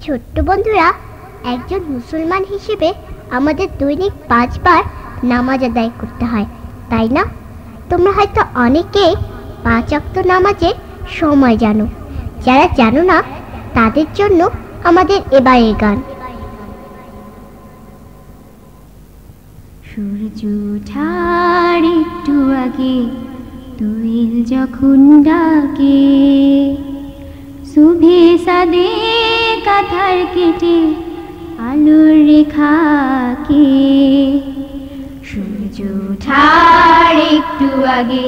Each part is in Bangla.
ছোট্ট বন্ধুরা, একজন মুসলমান হিসেবে আমাদের দৈনিক 5 বার নামাজ আদায় করতে হয়, তাই না? তোমরা হয়তো অনেকেই 5 ওয়াক্ত নামাজের সময় জানো। যারা জানো না তাদের জন্য আমাদের এবারের গান। সূর্য ওঠার একটু আগে দোয়েল যখন ডাকে, সুভে সাদে কাঁথার কেটে আলোর রেখাকে। সূর্য ওঠার একটু আগে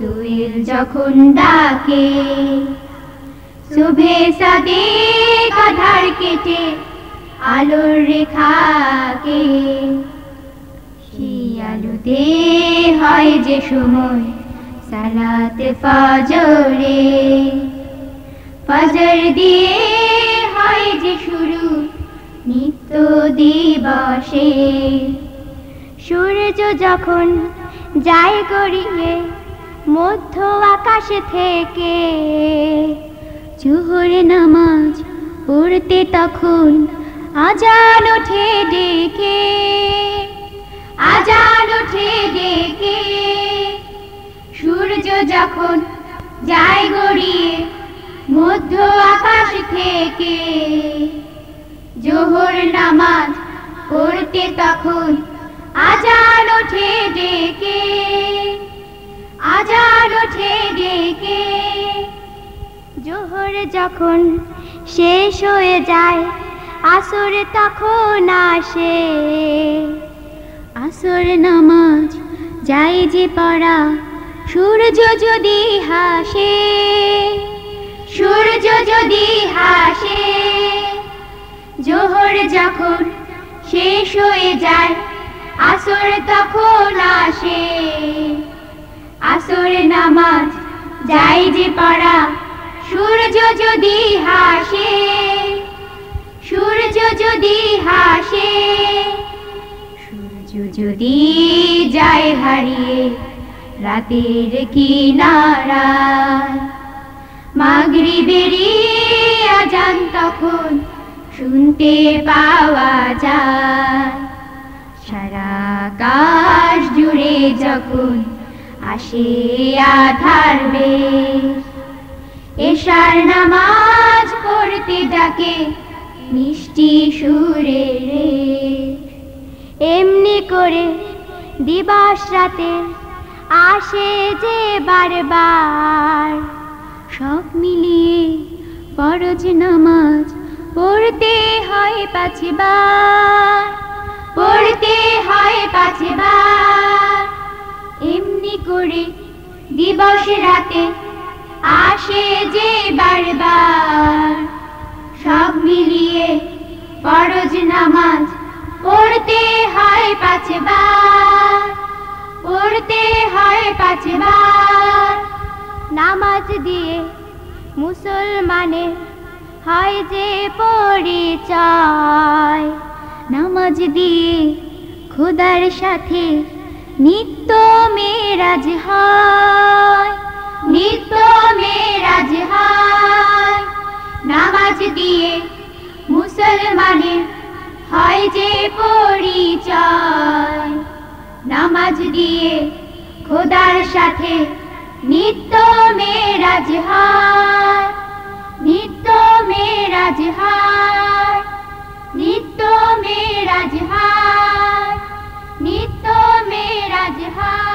দোয়েল যখন ডাকে, সুভে সাদে কাঁথার কেটে আলোর রেখাকে। সেই আলোতে হয় যে সময় সালাতে ফজরে, ফজর দিয়ে হয় যে শুরু নিত্য দিবসে। সূর্য যখন যায় গড়িয়ে মধ্য আকাশ থেকে, জোহর নামাজ পড়তে তখন আজান ওঠে ডেকে, আজান ওঠে ডেকে। সূর্য যখন যায় গড়িয়ে মধ্য আকাশ থেকে, জোহর নামাজ পড়তে তখন আজান ওঠে ডেকে, আজান ওঠে ডেকে। জোহর যখন শেষ হয়ে যায় আসর তখন আসে, আসর নামাজ যায় যে পড়া সূর্য যদি হাসে, সূর্য যদি হাসে। জোহর যখন শেষ হয়ে যায় আসর তখন আসে, আসর নামাজ যায় যে পড়া সূর্য যদি হাসে, সূর্য যদি হাসে। সূর্য যদি যায় হারিয়ে রাতের কিনারায়, মাগরিবেরই আজান তখন শুনতে পাওয়া যায়। সারা আকাশ জুড়ে যখন আসে আঁধার বেশ, এশার নামাজ পড়তে ডাকে মিষ্টি সুরে রে। এমনি করে দিবস রাতে আসে যে বারবার, সব মিলিয়ে ফরজ নামাজ পড়তে হয় 5 বার, পড়তে হয় 5 বার। এমনি করে দিবস রাতে আসে যে বারবার, সব মিলিয়ে ফরজ নামাজ পড়তে হয় 5 বার, পড়তে হয় 5 বার। নামাজ দিয়ে মুসলমানের হয় যে পরিচয়, নামাজ দিয়ে খোদার সাথে নিত্য মেরাজ হয়, নিত্য মেরাজ হয়। নামাজ দিয়ে মুসলমানের হয় যে পরিচয়, নামাজ দিয়ে খোদার সাথে নিত্য মেরাজ হয়, নিত্য মেরাজ হয়, নিত্য মেরাজ হয়, নিত্য মেরাজ হয়।